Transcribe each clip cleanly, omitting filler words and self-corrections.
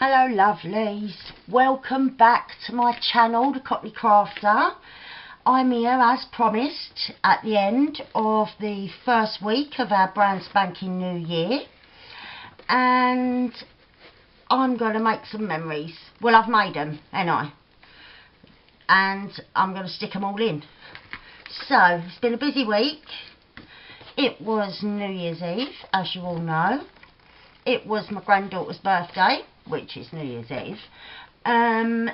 Hello lovelies, welcome back to my channel, The Cockney Crafter. I'm here as promised at the end of the first week of our brand spanking new year, and I'm going to make some memories. Well, I've made them, ain't I? And I'm going to stick them all in. So, it's been a busy week. It was New Year's Eve, as you all know. It was my granddaughter's birthday, which is New Year's Eve, and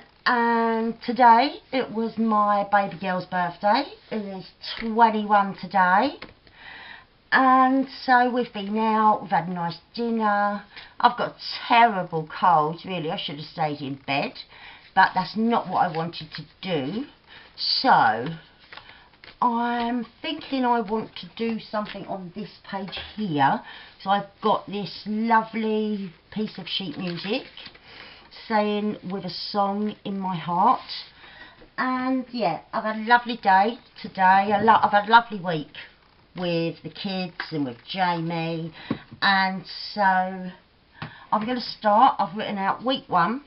today it was my baby girl's birthday. It is 21 today, and so we've been out, we've had a nice dinner. I've got a terrible cold, really. I should have stayed in bed, but that's not what I wanted to do. So I'm thinking I want to do something on this page here. So I've got this lovely piece of sheet music saying "with a song in my heart." And yeah, I've had a lovely day today. I've had a lovely week with the kids and with Jamie, and so I'm going to start. I've written out week 1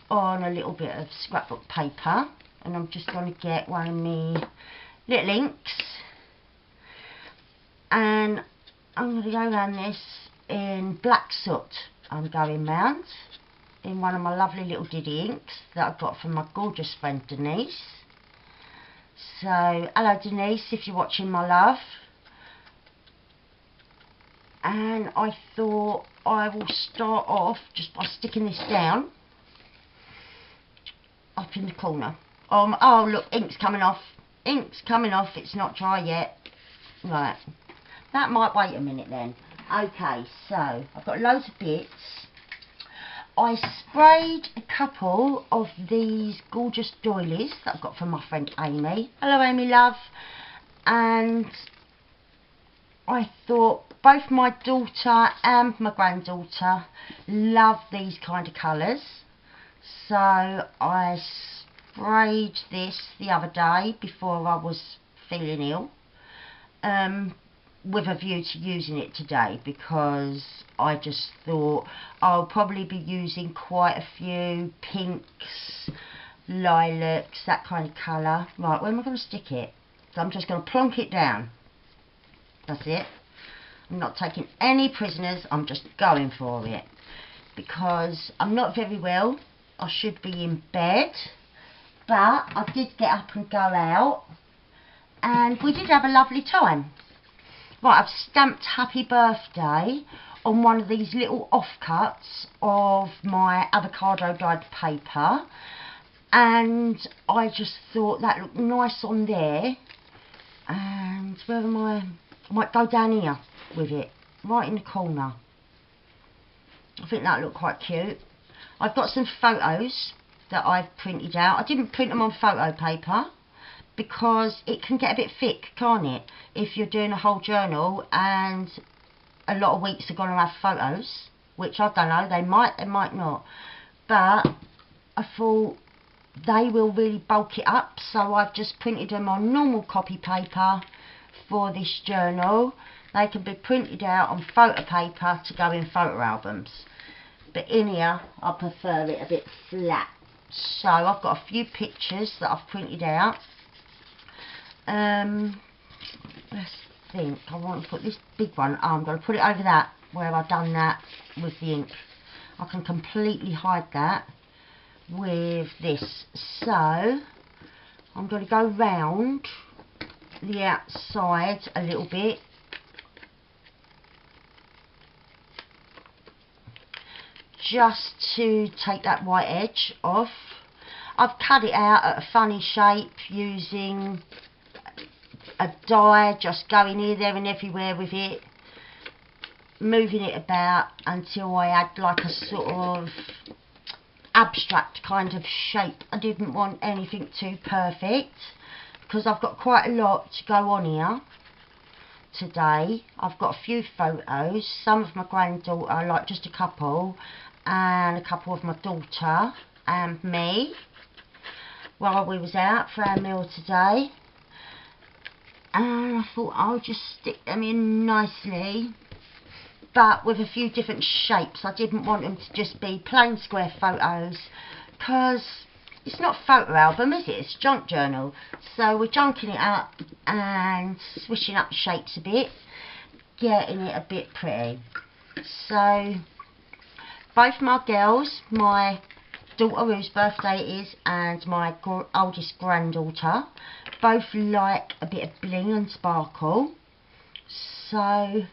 on a little bit of scrapbook paper, and I'm just going to get one of my little inks, and I'm going to go around this in black soot. I'm going round in one of my lovely little Diddy inks that I got from my gorgeous friend Denise. So hello Denise, if you're watching, my love. And I thought I will start off just by sticking this down up in the corner. Oh look, ink's coming off. Ink's coming off, it's not dry yet. Right, that might wait a minute then. Okay, so I've got loads of bits. I sprayed a couple of these gorgeous doilies that I've got from my friend Amy. Hello Amy, love. And I thought both my daughter and my granddaughter love these kind of colours. So I sprayed this the other day before I was feeling ill, with a view to using it today, because I just thought I'll probably be using quite a few pinks, lilacs, that kind of colour. Right, where am I going to stick it? So I'm just going to plonk it down. That's it. I'm not taking any prisoners, I'm just going for it, because I'm not very well. I should be in bed, but I did get up and go out, and we did have a lovely time. Right, I've stamped happy birthday on one of these little offcuts of my avocado dyed paper, and I just thought that looked nice on there. And where am I? I might go down here with it, right in the corner. I think that looked quite cute. I've got some photos that I've printed out. I didn't print them on photo paper because it can get a bit thick, can't it, if you're doing a whole journal and a lot of weeks are going to have photos, which I don't know, they might not, but I thought they will really bulk it up, so I've just printed them on normal copy paper for this journal. They can be printed out on photo paper to go in photo albums, but in here I prefer it a bit flat. So I've got a few pictures that I've printed out. Let's think. I want to put this big one. I'm going to put it over that where I've done that with the ink. I can completely hide that with this. So I'm going to go round the outside a little bit, just to take that white edge off. I've cut it out at a funny shape using a die, just going here, there and everywhere with it, moving it about until I had like a sort of abstract kind of shape. I didn't want anything too perfect, because I've got quite a lot to go on here today. I've got a few photos, some of my granddaughter, like just a couple, and a couple of my daughter and me while we was out for our meal today. And I thought I'll just stick them in nicely but with a few different shapes. I didn't want them to just be plain square photos, because it's not a photo album, is it? It's a junk journal. So we're junking it up and switching up the shapes a bit, getting it a bit pretty. So both my girls, my daughter whose birthday it is and my oldest granddaughter, both like a bit of bling and sparkle. So I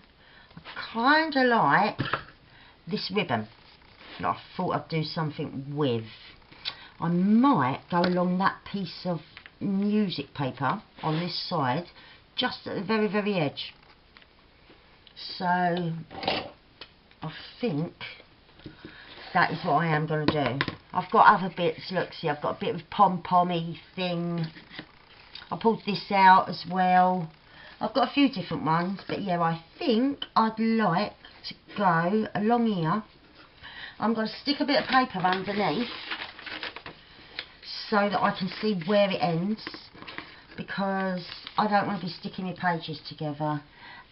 kind of like this ribbon that I thought I'd do something with. I might go along that piece of music paper on this side, just at the very, very edge. So I think that is what I am going to do. I've got other bits. Look, see, I've got a bit of pom-pommy thing. I pulled this out as well. I've got a few different ones, but yeah, I think I'd like to go along here. I'm going to stick a bit of paper underneath so that I can see where it ends, because I don't want to be sticking my pages together.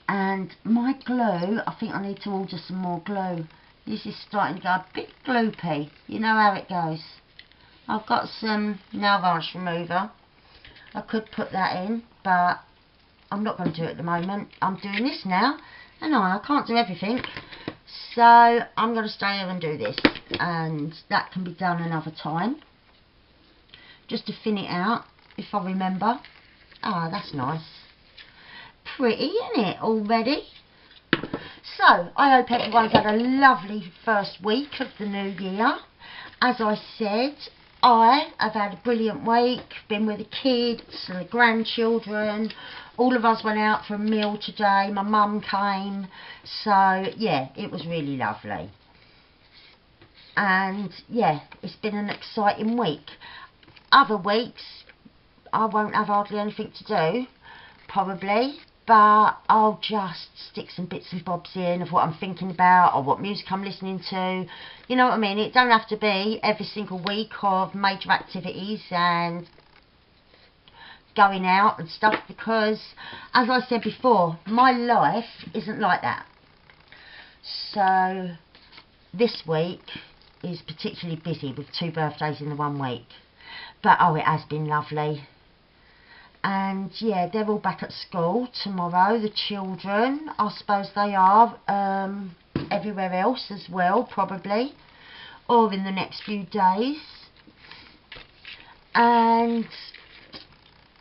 And my glue, I think I need to order some more glue. This is starting to go a bit gloopy. You know how it goes. I've got some nail varnish remover. I could put that in, but I'm not going to do it at the moment. I'm doing this now, and I can't do everything. So I'm going to stay here and do this, and that can be done another time. Just to thin it out, if I remember. Ah, that's nice. Pretty, isn't it, already? So, I hope everyone's had a lovely first week of the new year. As I said, I have had a brilliant week, been with the kids and the grandchildren. All of us went out for a meal today, my mum came. So, yeah, it was really lovely. And, yeah, it's been an exciting week. Other weeks, I won't have hardly anything to do, probably, but I'll just stick some bits and bobs in of what I'm thinking about or what music I'm listening to. You know what I mean? It don't have to be every single week of major activities and going out and stuff, because, as I said before, my life isn't like that. So, this week is particularly busy with 2 birthdays in the 1 week. But, oh, it has been lovely. And, yeah, they're all back at school tomorrow, the children. I suppose they are everywhere else as well, probably. Or in the next few days. And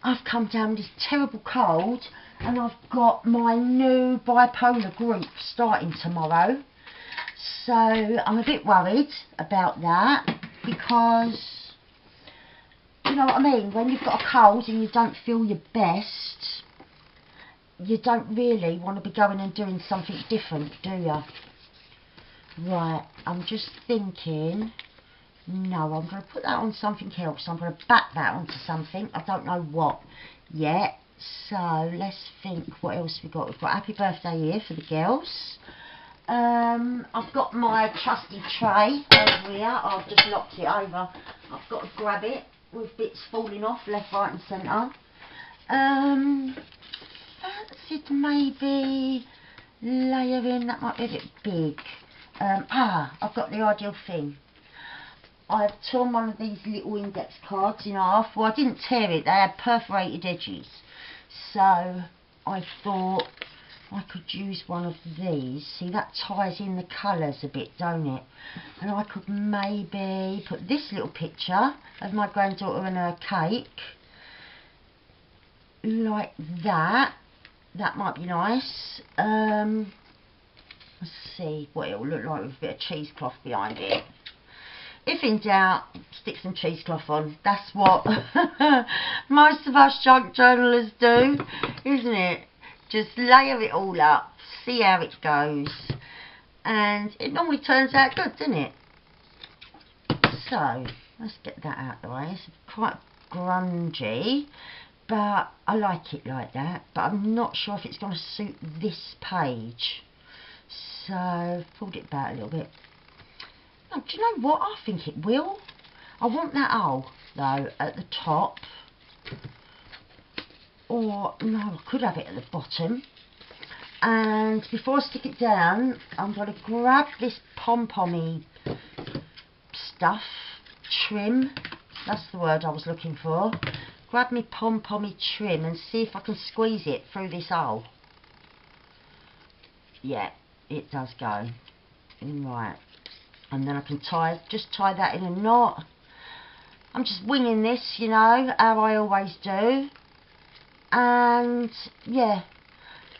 I've come down with this terrible cold. And I've got my new bipolar group starting tomorrow. So, I'm a bit worried about that. Because, you know what I mean? When you've got a cold and you don't feel your best, you don't really want to be going and doing something different, do you? Right, I'm just thinking, no, I'm going to put that on something else. I'm going to back that onto something. I don't know what yet. So, let's think what else we've got. We've got Happy Birthday here for the girls. I've got my trusty tray over here. I've just knocked it over. I've got to grab it with bits falling off left, right and centre. Fancied maybe layering, that might be a bit big. I've got the ideal thing. I've torn one of these little index cards in half. Well, I didn't tear it, they had perforated edges. So I thought I could use one of these. See, that ties in the colours a bit, don't it? And I could maybe put this little picture of my granddaughter and her cake, like that. That might be nice. Let's see what it will look like with a bit of cheesecloth behind it. If in doubt, stick some cheesecloth on. That's what most of us junk journalers do, isn't it? Just layer it all up, see how it goes, and it normally turns out good, doesn't it? So, let's get that out of the way. It's quite grungy, but I like it like that, but I'm not sure if it's going to suit this page. So, I've pulled it back a little bit. Oh, do you know what? I think it will. I want that O, though, at the top. Or, no, I could have it at the bottom. And before I stick it down, I'm going to grab this pom-pommy stuff, trim, that's the word I was looking for. Grab me pom-pommy trim and see if I can squeeze it through this hole. Yeah, it does go. Right. And then I can just tie that in a knot. I'm just winging this, you know, how I always do. And yeah,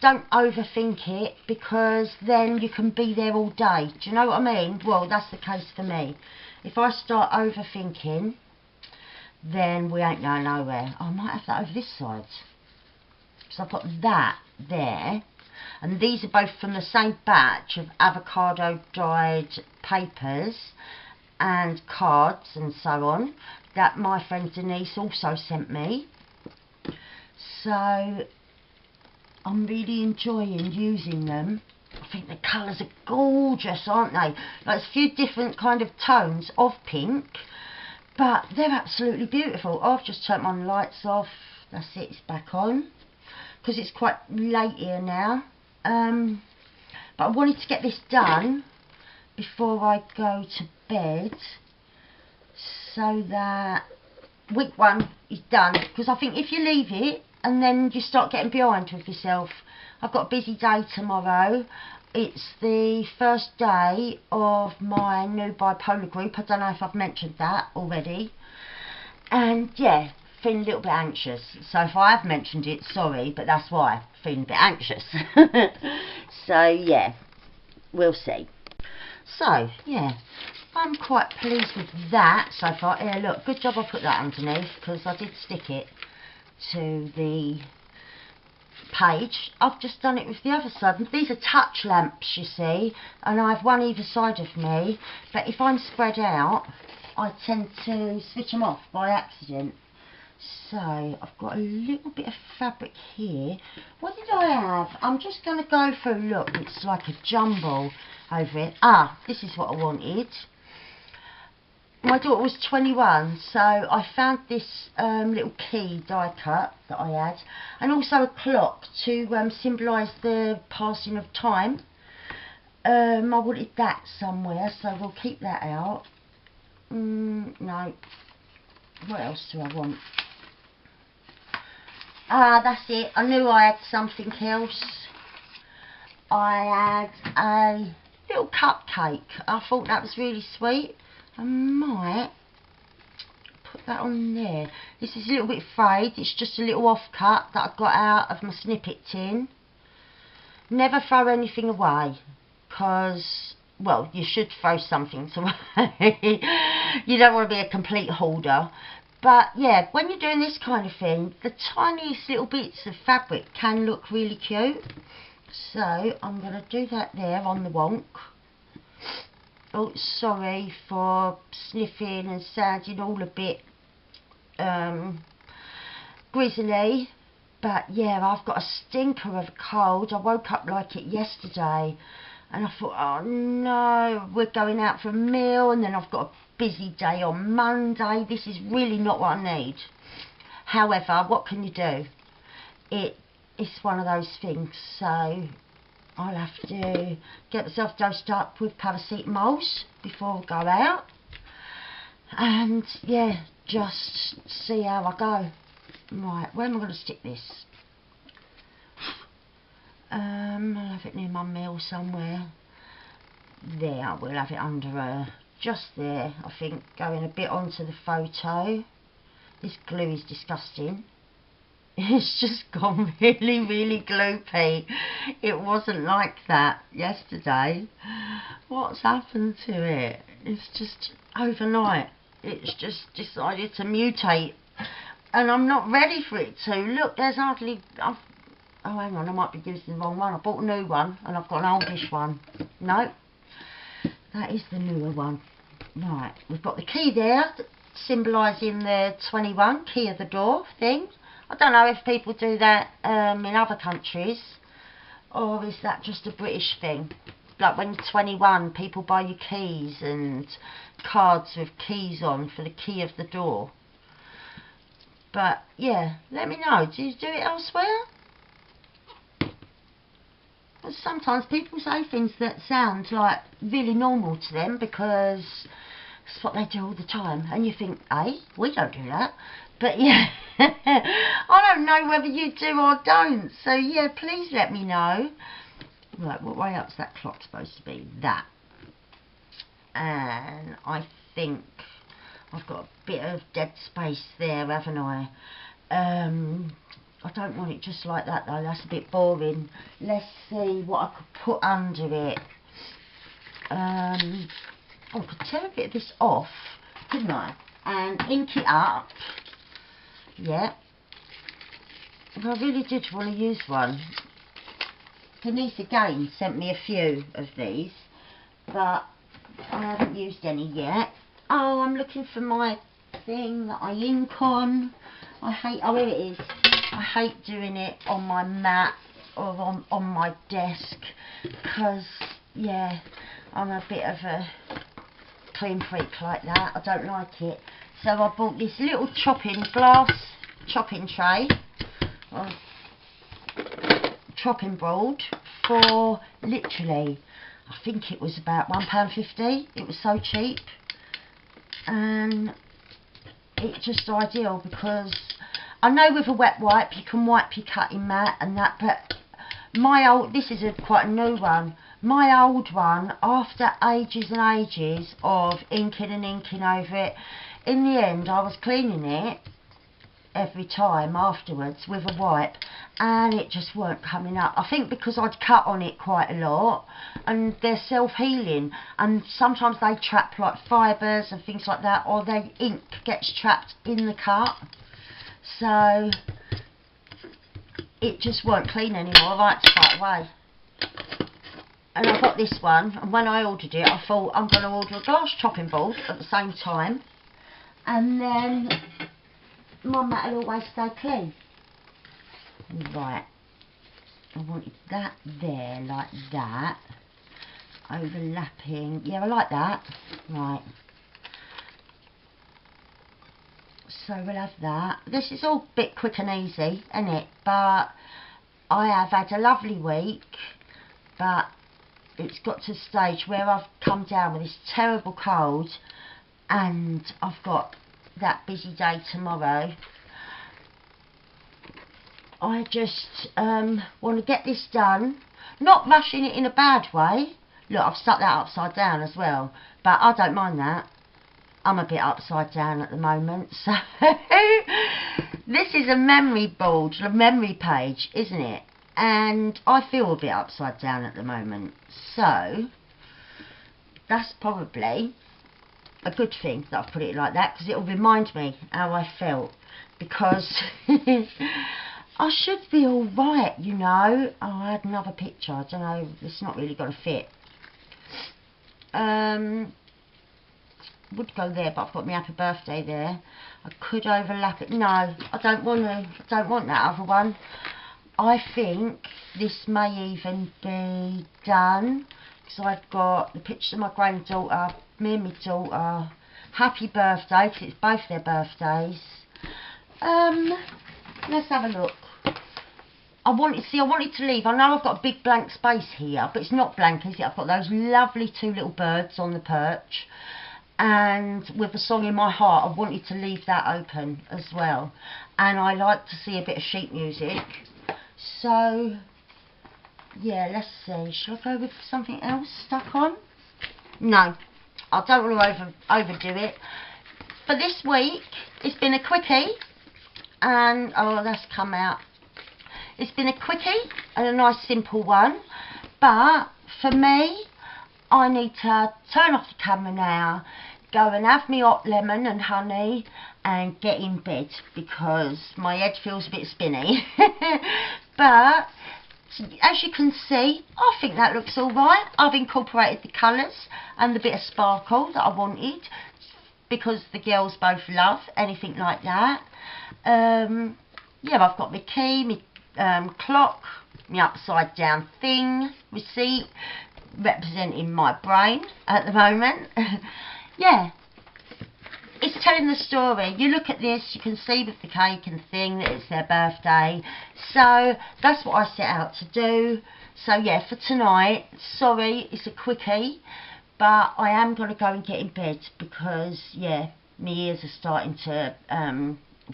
don't overthink it, because then you can be there all day. Do you know what I mean? Well, that's the case for me. If I start overthinking, then we ain't going nowhere. I might have that over this side. So I've got that there. And these are both from the same batch of avocado dyed papers and cards and so on that my friend Denise also sent me. So I'm really enjoying using them. I think the colours are gorgeous, aren't they? Like, there's a few different kind of tones of pink, but they're absolutely beautiful. I've just turned my lights off. That's it, it's back on, because it's quite late here now. But I wanted to get this done before I go to bed, so that week one is done. Because I think if you leave it and then you start getting behind with yourself. I've got a busy day tomorrow. It's the first day of my new bipolar group. I don't know if I've mentioned that already. And yeah, feeling a little bit anxious. So if I have mentioned it, sorry, but that's why. Feeling a bit anxious. So yeah, we'll see. So yeah, I'm quite pleased with that so far. Yeah, look, good job I put that underneath, because I did stick it to the page. I've just done it with the other side. And these are touch lamps, you see, and I have one either side of me, but if I'm spread out I tend to switch them off by accident. So I've got a little bit of fabric here. What did I have? I'm just going to go through. Look, it's like a jumble over it. Ah, this is what I wanted. My daughter was 21, so I found this little key die cut that I had, and also a clock to symbolise the passing of time. I wanted that somewhere, so we'll keep that out. No. What else do I want? Ah, that's it. I knew I had something else. I had a little cupcake. I thought that was really sweet. I might put that on there. This is a little bit frayed. It's just a little offcut that I got out of my snippet tin. Never throw anything away, because, well, you should throw something away. You don't want to be a complete hoarder. But yeah, when you're doing this kind of thing, the tiniest little bits of fabric can look really cute. So I'm going to do that there on the wonk. Oh, sorry for sniffing and sounding all a bit grizzly, but yeah, I've got a stinker of a cold. I woke up like it yesterday, and I thought, oh no, we're going out for a meal, and then I've got a busy day on Monday. This is really not what I need. However, what can you do? It's one of those things, so I'll have to get myself dosed up with paracetamols before I go out, and yeah, just see how I go. Right, where am I going to stick this? I'll have it near my meal somewhere. There, we'll have it under her. Just there, I think, going a bit onto the photo. This glue is disgusting. It's just gone really, really gloopy. It wasn't like that yesterday. What's happened to it? It's just overnight. It's just decided to mutate. And I'm not ready for it to. Look, there's hardly... oh, hang on, I might be using the wrong one. I bought a new one, and I've got an oldish one. No, that is the newer one. Right, we've got the key there, symbolising the 21, key of the door thing. I don't know if people do that in other countries, or is that just a British thing? Like when you're 21, people buy you keys and cards with keys on for the key of the door. But yeah, let me know. Do you do it elsewhere? But sometimes people say things that sound like really normal to them because it's what they do all the time, and you think, hey, we don't do that. But yeah, I don't know whether you do or don't, so yeah, please let me know. Right, what way up's that clock supposed to be? That. And I think I've got a bit of dead space there, haven't I? I don't want it just like that though, that's a bit boring. Let's see what I could put under it. I could tear a bit of this off, couldn't I? And ink it up. Yeah. If I really did want to use one. Denise again sent me a few of these, but I haven't used any yet. Oh, I'm looking for my thing that I ink on. I hate, oh here it is. I hate doing it on my mat or on my desk because, yeah, I'm a bit of a clean freak like that. I don't like it. So I bought this little glass chopping tray, or chopping board, for literally, I think it was about £1.50. It was so cheap, and it's just ideal because I know with a wet wipe you can wipe your cutting mat and that, but my old, this is quite a new one. My old one, after ages and ages of inking and inking over it, in the end I was cleaning it every time afterwards with a wipe and it just weren't coming up. I think because I'd cut on it quite a lot and they're self-healing, and sometimes they trap like fibres and things like that, or the ink gets trapped in the cut, so it just weren't clean anymore. I had to throw it away. And I got this one, and when I ordered it I thought I'm going to order a glass chopping board at the same time, and then my mat will always stay clean. Right, I wanted that there like that, overlapping. Yeah, I like that. Right, so we'll have that. This is all a bit quick and easy, isn't it? But I have had a lovely week, but it's got to the stage where I've come down with this terrible cold and I've got that busy day tomorrow. I just want to get this done, not rushing it in a bad way. Look, I've stuck that upside down as well, but I don't mind that. I'm a bit upside down at the moment, so this is a memory board, a memory page, isn't it? And I feel a bit upside down at the moment, so that's probably a good thing that I've put it like that, because it'll remind me how I felt, because I should be alright, you know. Oh, I had another picture, I don't know, it's not really got to fit. Would go there, but I've got my happy birthday there. I could overlap it. No, I don't want to. I don't want that other one. I think this may even be done, because I've got the picture of my granddaughter, me and my daughter. Happy birthday, because it's both their birthdays. Let's have a look. I wanted to leave. I know I've got a big blank space here, but it's not blank, is it? I've got those lovely two little birds on the perch, and with a song in my heart, I wanted to leave that open as well. And I like to see a bit of sheet music. So, yeah, let's see. Shall I go with something else stuck on? No, I don't want to overdo it. For this week, it's been a quickie, and oh, that's come out. It's been a quickie and a nice simple one, but for me, I need to turn off the camera now, go and have me hot lemon and honey and get in bed, because my head feels a bit spinny. But as you can see, I think that looks alright. I've incorporated the colours and the bit of sparkle that I wanted, because the girls both love anything like that. Yeah, I've got my key, my clock, my upside down thing, receipt, representing my brain at the moment. Yeah, it's telling the story. You look at this, you can see with the cake and thing that it's their birthday. So that's what I set out to do. So yeah, for tonight, sorry, it's a quickie, but I am going to go and get in bed because, yeah, my ears are starting to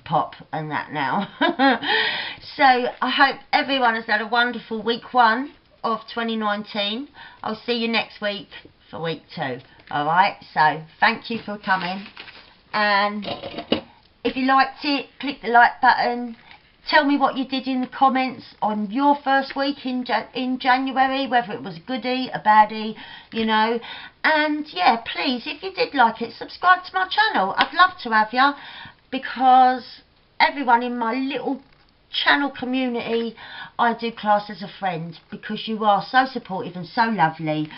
pop and that now. So I hope everyone has had a wonderful week 1 of 2019. I'll see you next week for week 2. Alright, so thank you for coming, and if you liked it, click the like button. Tell me what you did in the comments on your first week in January, whether it was a goodie, a baddie, you know. And yeah, please, if you did like it, subscribe to my channel. I'd love to have you, because everyone in my little channel community I do class as a friend, because you are so supportive and so lovely.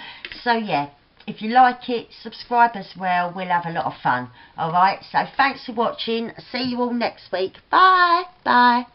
So yeah, if you like it, subscribe as well. We'll have a lot of fun. Alright, so thanks for watching. See you all next week. Bye. Bye.